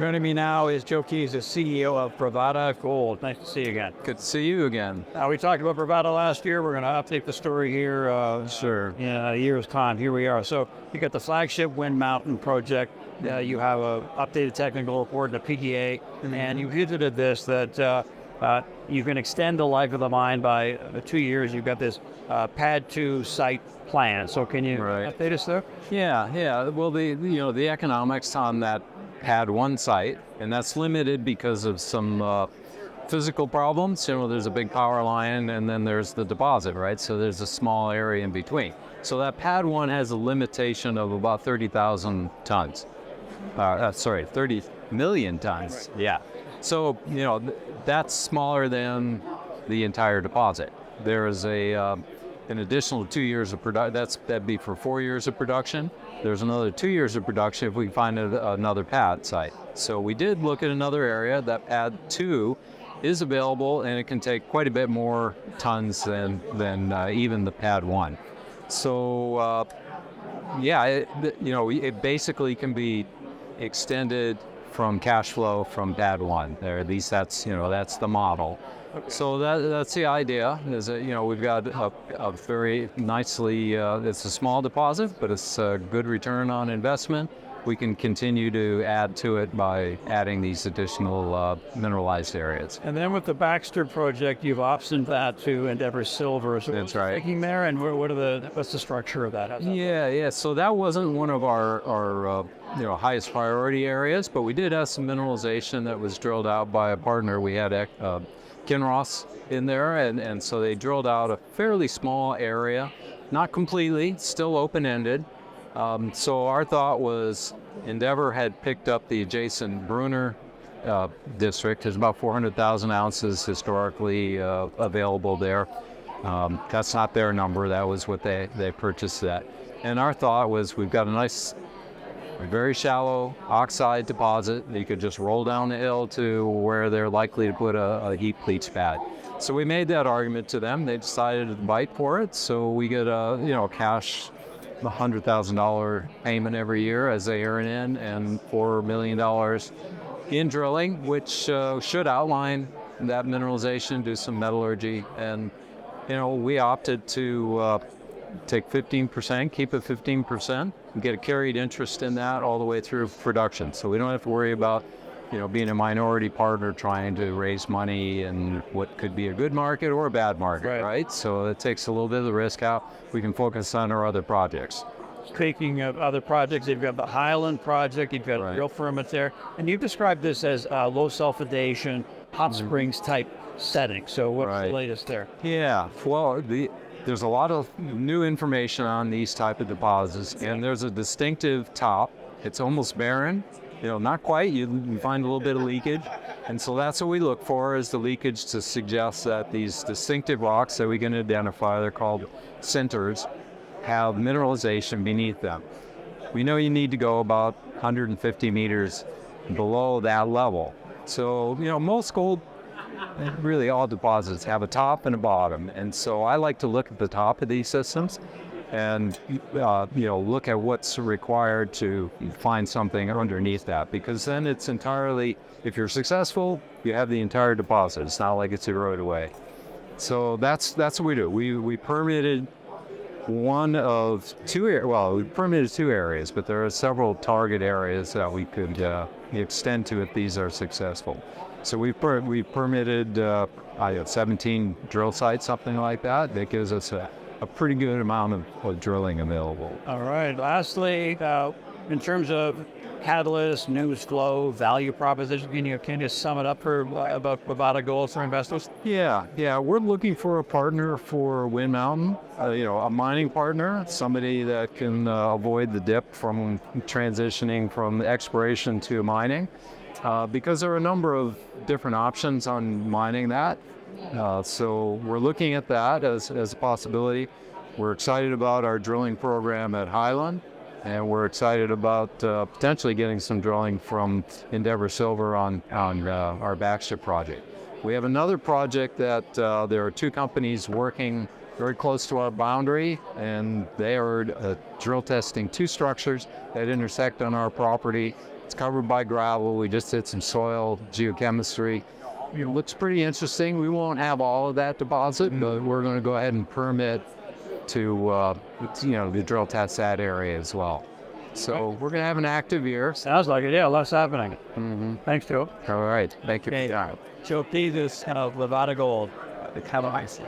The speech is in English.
Joining me now is Joe Kizis, the CEO of Bravada Gold. Nice to see you again. Good to see you again. We talked about Bravada last year. We're going to update the story here. Sure. In a year's time. Here we are. So you got the flagship Wind Mountain project. You have an updated technical report and a PEA, and you hinted this that you can extend the life of the mine by 2 years. You've got this Pad 2 site plan. So can you update us there? Yeah. Well, the economics on that Pad 1 site, and that's limited because of some physical problems. There's a big power line, and then there's the deposit, right? So there's a small area in between. So that Pad 1 has a limitation of about 30,000 tons. 30 million tons. Right. Yeah. So, that's smaller than the entire deposit. There is an additional 2 years of production. That'd be for 4 years of production. There's another 2 years of production if we can find another pad site. So we did look at another area. That Pad 2 is available, and it can take quite a bit more tons than even the Pad 1. So, it basically can be extended from cash flow from Pad 1. There, at least that's the model. Okay. So that's the idea. Is that we've got a very nicely. It's a small deposit, but it's a good return on investment. We can continue to add to it by adding these additional mineralized areas. And then with the Baxter project, you've optioned that to Endeavour Silver. So that's right. Thinking there, and what's the structure of that? How's that Yeah. So that wasn't one of our highest priority areas, but we did have some mineralization that was drilled out by a partner. We had Kinross in there, and so they drilled out a fairly small area, not completely, still open-ended. So our thought was Endeavour had picked up the adjacent Bruner district. There's about 400,000 ounces historically available there. That's not their number. That was what they purchased that. And our thought was we've got a nice, very shallow oxide deposit that you could just roll down the hill to where they're likely to put a heap leach pad. So we made that argument to them. They decided to bite for it. So we get a cash $100,000 payment every year as they earn in, and $4 million in drilling, which should outline that mineralization, do some metallurgy, and we opted to take 15%, keep it 15%, and get a carried interest in that all the way through production. So we don't have to worry about being a minority partner trying to raise money in what could be a good market or a bad market, right? So it takes a little bit of the risk out. We can focus on our other projects. Speaking of other projects, you've got the Highland project, you've got real permits there, and you've described this as low sulfidation, hot springs type setting. So what's the latest there? Yeah, well, there's a lot of new information on these type of deposits, and there's a distinctive top. It's almost barren. Not quite. You find a little bit of leakage. And so that's what we look for, is the leakage to suggest that these distinctive rocks that we can identify, they're called centers, have mineralization beneath them. We know you need to go about 150 meters below that level. So, most gold, really all deposits have a top and a bottom. And so I like to look at the top of these systems and look at what's required to find something underneath that, because then it's entirely, if you're successful, you have the entire deposit. It's not like it's eroded away. So that's what we do. We permitted one of two areas. Well, we permitted 2 areas, but there are several target areas that we could extend to if these are successful. So we permitted 17 drill sites, something like that. That gives us a pretty good amount of drilling available. All right. Lastly, in terms of catalyst, news flow, value proposition, can you sum it up about Bravada Gold for investors? Yeah. We're looking for a partner for Wind Mountain, a mining partner, somebody that can avoid the dip from transitioning from exploration to mining, because there are a number of different options on mining that. So we're looking at that as a possibility. We're excited about our drilling program at Highland, and we're excited about potentially getting some drilling from Endeavour Silver on our Baxter project. We have another project that there are 2 companies working very close to our boundary, and they are drill testing 2 structures that intersect on our property, It's covered by gravel. We just did some soil geochemistry. It looks pretty interesting. We won't have all of that deposit, but we're going to go ahead and permit to, to drill test that area as well. So we're going to have an active year. Sounds like it. Yeah, lots happening. Thanks, Joe. All right. Thank you. Okay. Joe Kizis of Bravada Gold. Have a nice